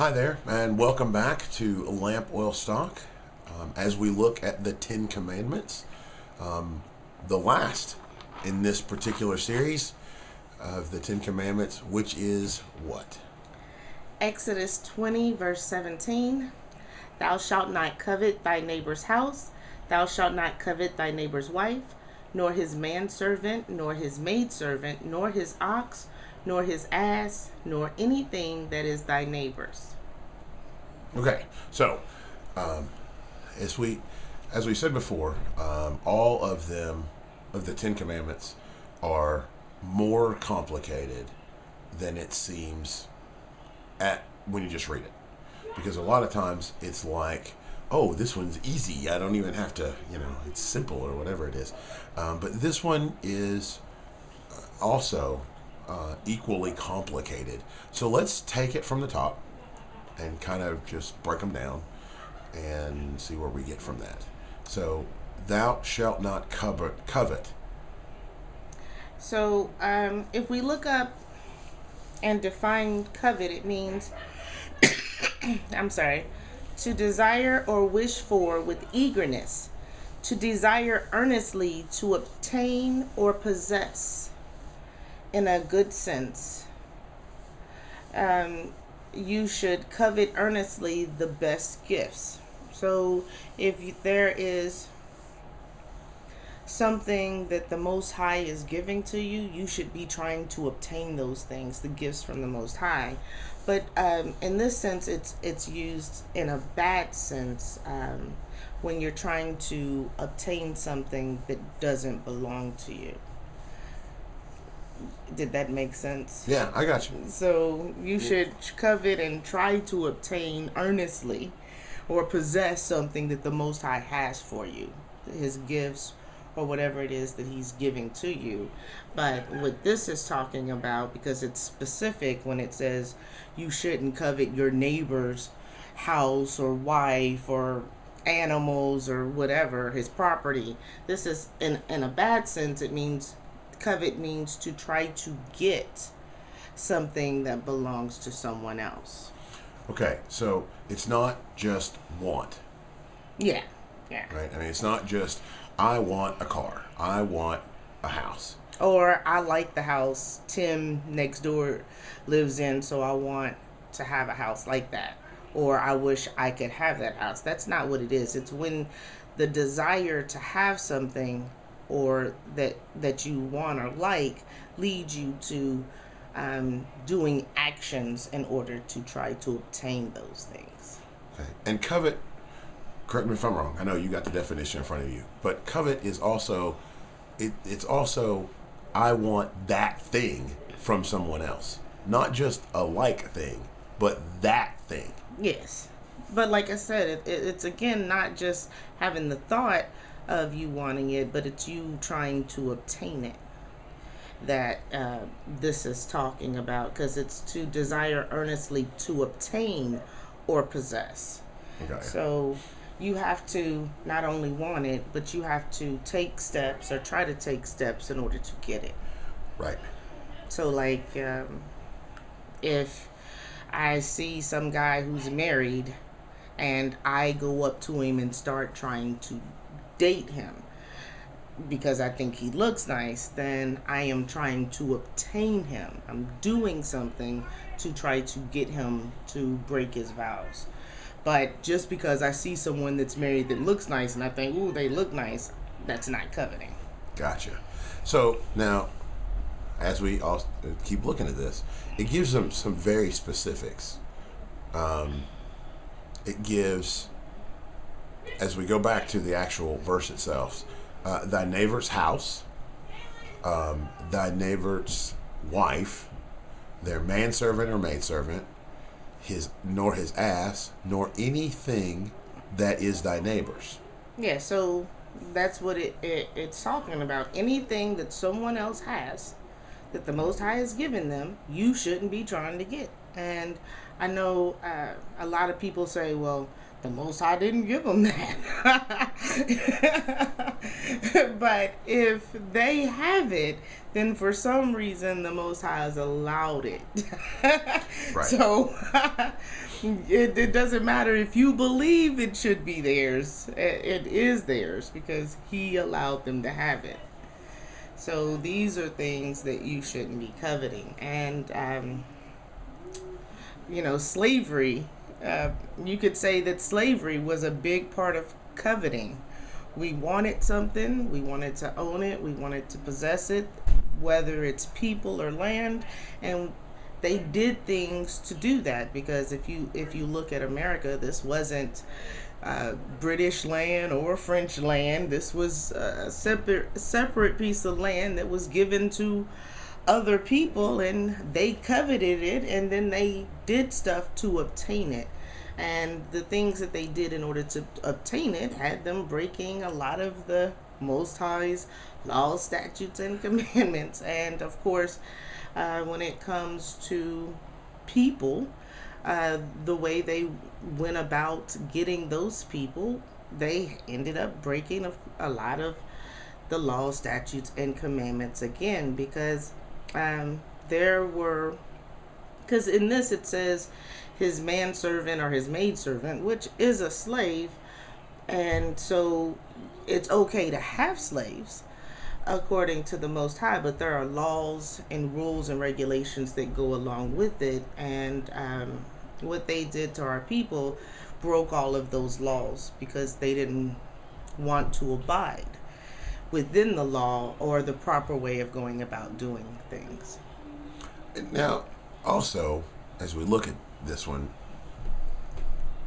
Hi there, and welcome back to Lamp Oil Stock as we look at the Ten Commandments, the last in this particular series of the Ten Commandments, which is what? Exodus 20, verse 17. Thou shalt not covet thy neighbor's house. Thou shalt not covet thy neighbor's wife, nor his manservant, nor his maidservant, nor his ox, nor his ass, nor anything that is thy neighbor's. Okay, so as we said before, all of them of the Ten Commandments are more complicated than it seems at when you just read it, because a lot of times it's like, oh, this one's easy. I don't even have to, it's simple or whatever it is. But this one is also equally complicated. So let's take it from the top and kind of just break them down and see where we get from that. So, thou shalt not covet. So, if we look up and define covet, it means, to desire or wish for with eagerness, to desire earnestly, to obtain or possess in a good sense. You should covet earnestly the best gifts. So if there is something that the Most High is giving to you, you should be trying to obtain those things, the gifts from the Most High. But in this sense, it's used in a bad sense when you're trying to obtain something that doesn't belong to you. Did that make sense? Yeah, I got you. So you should covet and try to obtain earnestly or possess something that the Most High has for you, his gifts or whatever it is that he's giving to you. But what this is talking about, because it's specific when it says you shouldn't covet your neighbor's house or wife or animals or whatever, his property. This is in a bad sense. It means covet means to try to get something that belongs to someone else. Okay, so it's not just want. Yeah. Right? I mean, it's not just, I want a car. I want a house. Or I like the house Tim next door lives in, so I want to have a house like that. Or I wish I could have that house. That's not what it is. It's when the desire to have something or that you want or like leads you to doing actions in order to try to obtain those things. Okay. And covet, correct me if I'm wrong, I know you got the definition in front of you, but covet is also, it's also, I want that thing from someone else. Not just a like thing, but that thing. Yes. But like I said, it's again not just having the thought of you wanting it, but it's you trying to obtain it that this is talking about, because it's to desire earnestly to obtain or possess. Okay. So you have to not only want it, but you have to take steps or try to take steps in order to get it. Right. So like if I see some guy who's married and I go up to him and start trying to date him because I think he looks nice, then I am trying to obtain him. I'm doing something to try to get him to break his vows. But just because I see someone that's married that looks nice and I think, ooh, they look nice, that's not coveting. Gotcha. So now, as we all keep looking at this, it gives them some very specifics. It gives, as we go back to the actual verse itself, thy neighbor's house, thy neighbor's wife, their manservant or maidservant, nor his ass, nor anything that is thy neighbor's. Yeah, so that's what it's talking about. Anything that someone else has that the Most High has given them, you shouldn't be trying to get. And I know a lot of people say, well, The Most High didn't give them that. But if they have it, then for some reason the Most High has allowed it. Right. So it doesn't matter if you believe it should be theirs. It is theirs because He allowed them to have it. So these are things that you shouldn't be coveting. And, slavery, you could say that slavery was a big part of coveting. We wanted something, we wanted to own it, we wanted to possess it, whether it's people or land, and they did things to do that, because if you look at America, this wasn't British land or French land. This was a separate piece of land that was given to other people, and they coveted it, and then they did stuff to obtain it. And the things that they did in order to obtain it had them breaking a lot of the Most High's laws, statutes, and commandments. And of course, when it comes to people, the way they went about getting those people, they ended up breaking a lot of the laws, statutes, and commandments again, because in this it says his manservant or his maidservant, which is a slave, and so it's okay to have slaves according to the Most High, but there are laws and rules and regulations that go along with it, and what they did to our people broke all of those laws because they didn't want to abide within the law or the proper way of going about doing things. Now, also, as we look at this one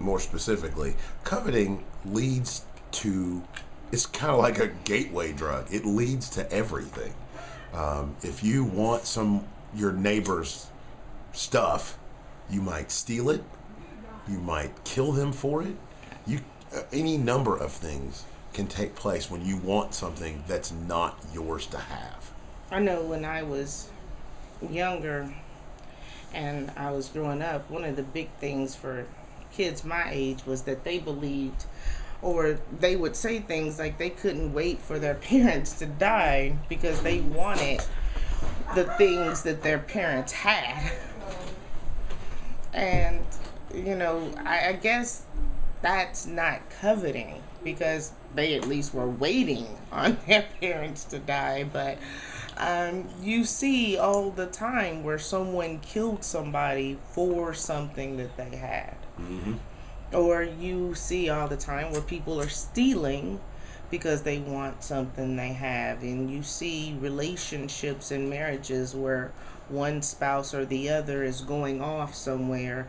more specifically, coveting leads to, it's kind of like a gateway drug. It leads to everything. If you want your neighbor's stuff, you might steal it. You might kill them for it. Any number of things can take place when you want something that's not yours to have. I know when I was younger and I was growing up, one of the big things for kids my age was that they believed, or they would say things like they couldn't wait for their parents to die because they wanted the things that their parents had. And, I guess that's not coveting, because they at least were waiting on their parents to die. But you see all the time where someone killed somebody for something that they had. Mm-hmm. Or you see all the time where people are stealing because they want something they have. And you see relationships and marriages where one spouse or the other is going off somewhere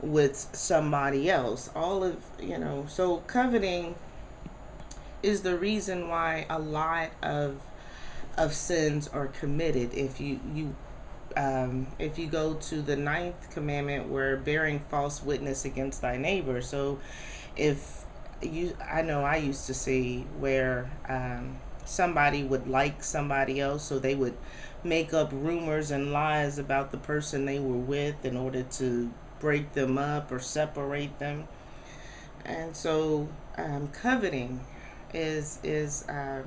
with somebody else. So coveting is the reason why a lot of sins are committed. If you go to the 9th commandment, where bearing false witness against thy neighbor. So I used to see where somebody would like somebody else, so they would make up rumors and lies about the person they were with in order to break them up or separate them. And so coveting is a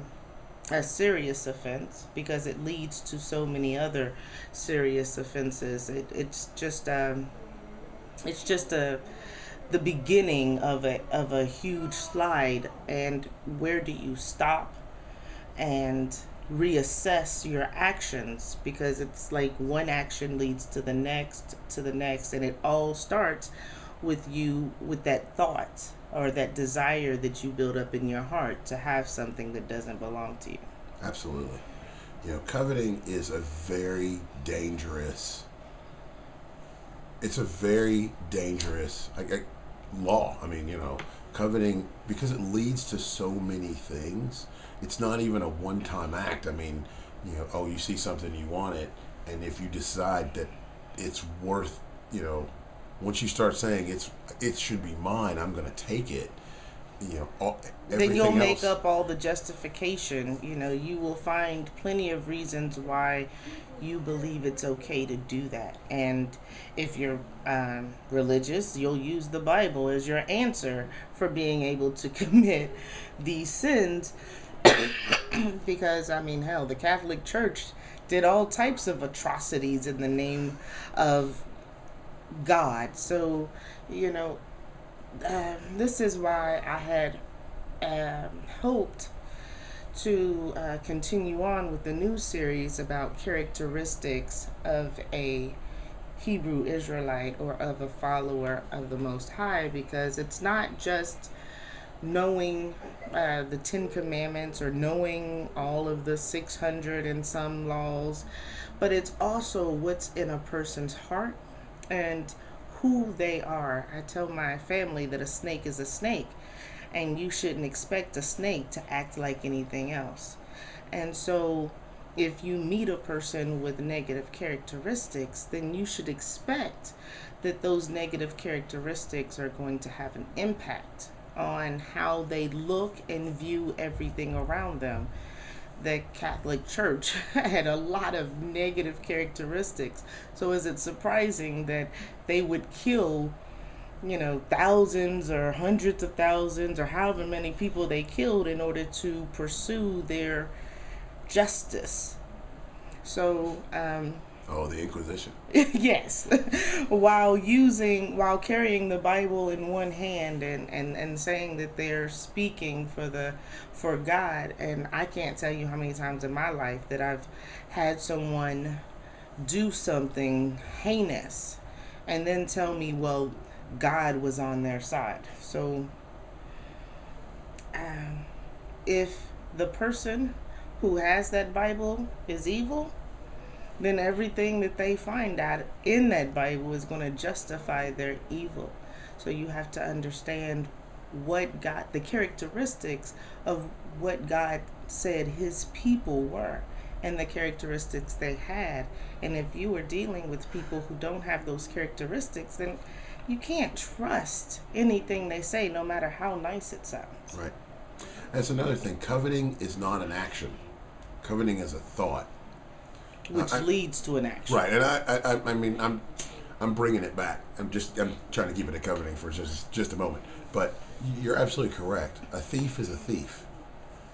serious offense, because it leads to so many other serious offenses. It's just the beginning of a huge slide. And where do you stop and reassess your actions? Because it's like one action leads to the next, and it all starts with that thought or that desire that you build up in your heart to have something that doesn't belong to you. Absolutely. Coveting is a very dangerous, law. Coveting, because it leads to so many things. It's not even a one-time act. You see something, you want it, and if you decide that it's worth, once you start saying it should be mine, I'm going to take it, then you'll everything make else. up all the justification. You will find plenty of reasons why you believe it's okay to do that. And if you're religious, you'll use the Bible as your answer for being able to commit these sins. Because, I mean, hell, the Catholic Church did all types of atrocities in the name of God. So, you know, this is why I had hoped to continue on with the new series about characteristics of a Hebrew Israelite or of a follower of the Most High, because it's not just knowing the Ten Commandments or knowing all of the 600 and some laws, but it's also what's in a person's heart and who they are. I tell my family that a snake is a snake, and you shouldn't expect a snake to act like anything else. And so if you meet a person with negative characteristics, then you should expect that those negative characteristics are going to have an impact on how they look and view everything around them. The Catholic Church had a lot of negative characteristics. So is it surprising that they would kill, thousands or hundreds of thousands or however many people they killed in order to pursue their justice? So, the Inquisition. yes, while carrying the Bible in one hand and saying that they're speaking for God. And I can't tell you how many times in my life that I've had someone do something heinous and then tell me, well, God was on their side. So if the person who has that Bible is evil, then everything that they find out in that Bible is going to justify their evil. So you have to understand the characteristics of what God said his people were and the characteristics they had. And if you are dealing with people who don't have those characteristics, then you can't trust anything they say, no matter how nice it sounds. Right. That's another thing. Coveting is not an action. Coveting is a thought. Which leads to an action. Right, and I mean, I'm bringing it back. I'm trying to keep it at coveting for just a moment. But you're absolutely correct. A thief is a thief.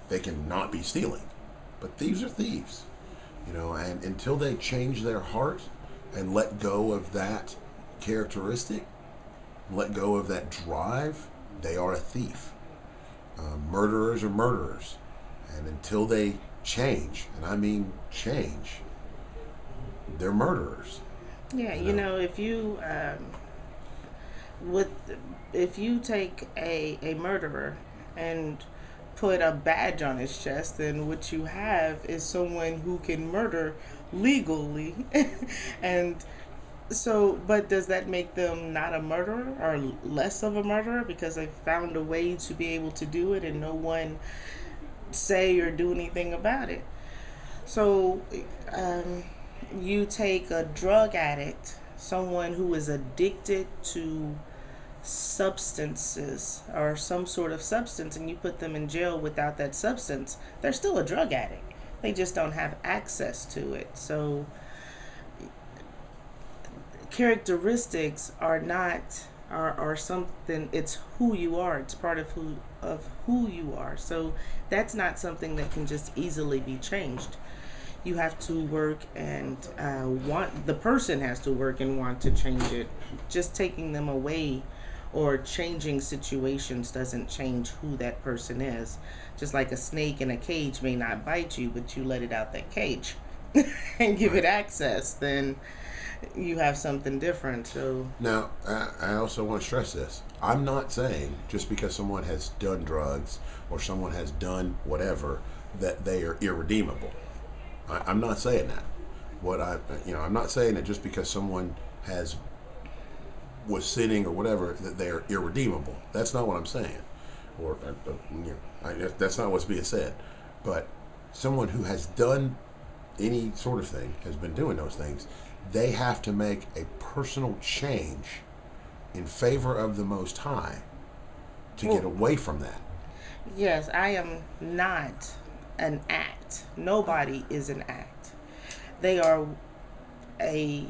They can not be stealing, but thieves are thieves. And until they change their heart and let go of that characteristic, let go of that drive, they are a thief. Murderers are murderers, and until they change, and I mean change, they're murderers. Yeah, if you if you take a murderer and put a badge on his chest, then what you have is someone who can murder legally. And so, but does that make them not a murderer or less of a murderer because they found a way to be able to do it and no one say or do anything about it? So you take a drug addict, someone who is addicted to substances or some sort of substance, and you put them in jail without that substance, they're still a drug addict. They just don't have access to it. So characteristics are something. It's who you are. It's part of who you are. So that's not something that can just easily be changed. You have to work and the person has to work and want to change it. Just taking them away or changing situations doesn't change who that person is. Just like a snake in a cage may not bite you, but you let it out that cage and give it access, then you have something different. So now, I also want to stress this. I'm not saying just because someone has done drugs or someone has done whatever that they are irredeemable. I'm not saying that. I'm not saying that just because someone was sinning or whatever that they are irredeemable. That's not what I'm saying, or that's not what's being said. But someone who has done any sort of thing, has been doing those things, they have to make a personal change in favor of the Most High to get away from that. Yes, I am not an act. Nobody is an act. They are a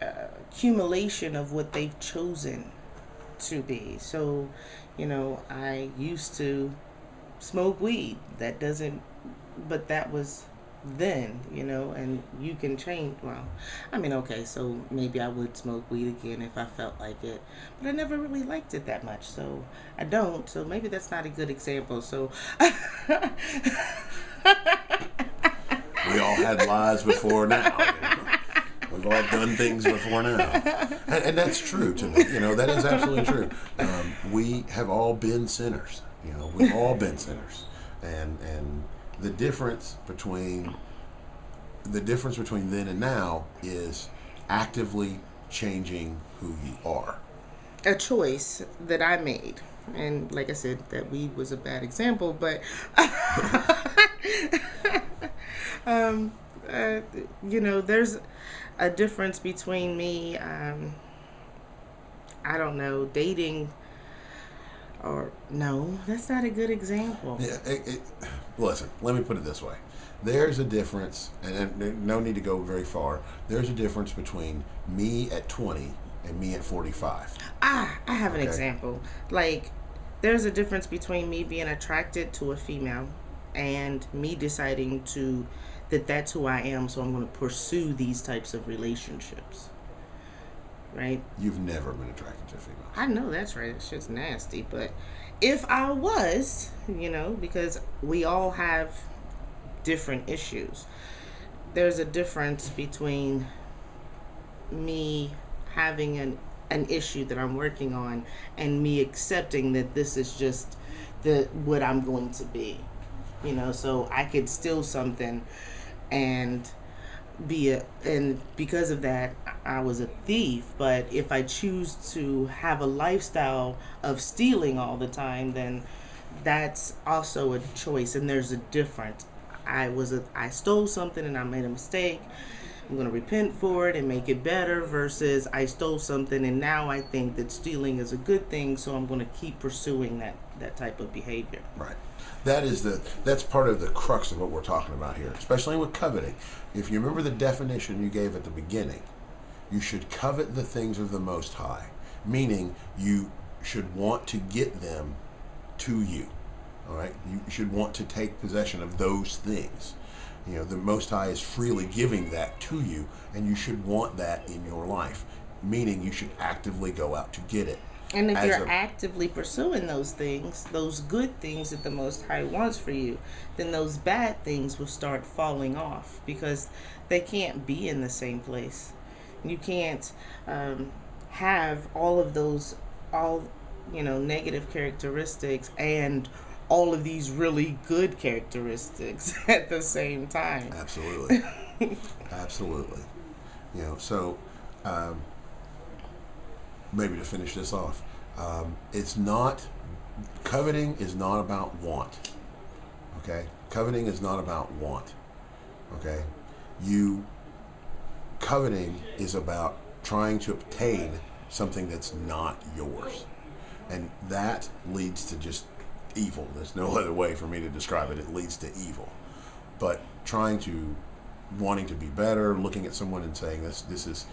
accumulation of what they've chosen to be. So, I used to smoke weed. That doesn't, but that was then, and you can change. Well, okay, so maybe I would smoke weed again if I felt like it, but I never really liked it that much, so I don't. So maybe that's not a good example. So we all had lives before now. We've all done things before now, and that's true to me. That is absolutely true. We have all been sinners. We've all been sinners, and the difference between then and now is actively changing who you are. A choice that I made, and like I said, that weed was a bad example, but there's a difference between me, I don't know, dating, or no, that's not a good example. Yeah, listen, let me put it this way. There's a difference, and no need to go very far. There's a difference between me at 20 and me at 45. I have an example. Like, there's a difference between me being attracted to a female and me deciding that that's who I am, so I'm going to pursue these types of relationships. Right? You've never been attracted to a female. I know that's right. It's just nasty. But if I was, because we all have different issues, there's a difference between me having an issue that I'm working on and me accepting that this is just what I'm going to be. So I could steal something and because of that I was a thief, but if I choose to have a lifestyle of stealing all the time, then that's also a choice, and there's a difference. I stole something and I made a mistake. I'm going to repent for it and make it better, versus I stole something and now I think that stealing is a good thing, so I'm going to keep pursuing that type of behavior. Right. That's part of the crux of what we're talking about here, especially with coveting. If you remember the definition you gave at the beginning, you should covet the things of the Most High, meaning you should want to get them to you. All right? You should want to take possession of those things. The Most High is freely giving that to you, and you should want that in your life, meaning you should actively go out to get it. And if you're actively pursuing those things, those good things that the Most High wants for you, then those bad things will start falling off, because they can't be in the same place. You can't have all of those, negative characteristics and all of these really good characteristics at the same time. Absolutely. Absolutely. So maybe to finish this off, coveting is not about want. Okay? Coveting is not about want. Okay? Coveting is about trying to obtain something that's not yours. And that leads to just evil. There's no other way for me to describe it. It leads to evil. But wanting to be better, looking at someone and saying this is,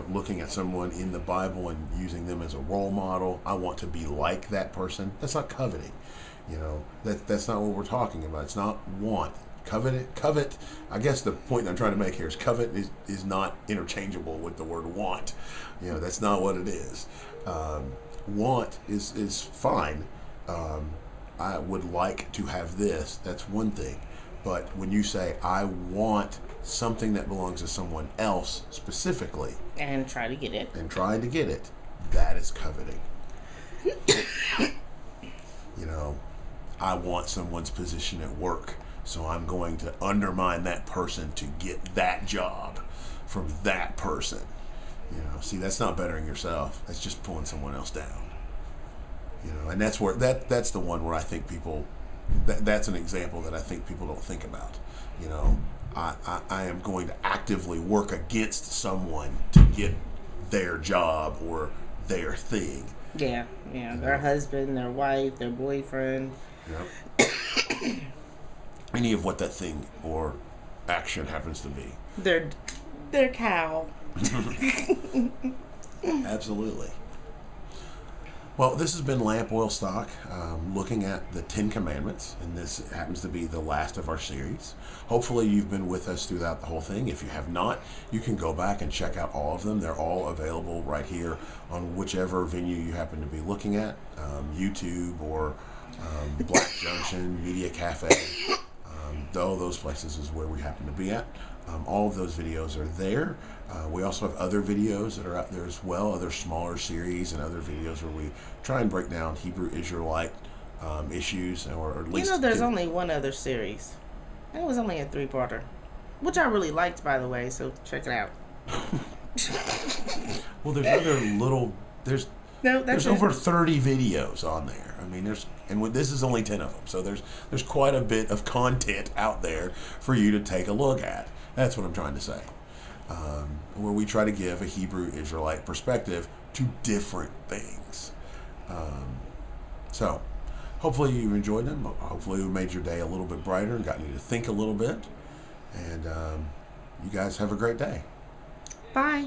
looking at someone in the Bible and using them as a role model. I want to be like that person. That's not coveting. That's not what we're talking about. It's not want. Covet. I guess the point I'm trying to make here is covet is not interchangeable with the word want. That's not what it is. Want is fine. I would like to have this. That's one thing. But when you say, I want something that belongs to someone else specifically, and try to get it, that is coveting. I want someone's position at work, so I'm going to undermine that person to get that job from that person. See, that's not bettering yourself. That's just pulling someone else down. And that's where that's the one where I think people, that's an example that I think people don't think about. I am going to actively work against someone to get their job or their thing. Yeah, their husband, their wife, their boyfriend. Yep. Any of what that thing or action happens to be. Their cow. Absolutely. Well, this has been Lamp Oil Stock, looking at the 10 Commandments, and this happens to be the last of our series. Hopefully you've been with us throughout the whole thing. If you have not, you can go back and check out all of them. They're all available right here on whichever venue you happen to be looking at, YouTube or Black Junction, Media Cafe. All those places is where we happen to be at. All of those videos are there. We also have other videos that are out there as well, other smaller series and other videos where we try and break down Hebrew Israelite issues, or at least... there's only one other series. It was only a 3-parter, which I really liked, by the way, so check it out. Well, there's other little... There's over 30 videos on there. I mean, this is only 10 of them, so there's quite a bit of content out there for you to take a look at. That's what I'm trying to say. Where we try to give a Hebrew Israelite perspective to different things. So, hopefully you enjoyed them. Hopefully we made your day a little bit brighter and got you to think a little bit. And you guys have a great day. Bye.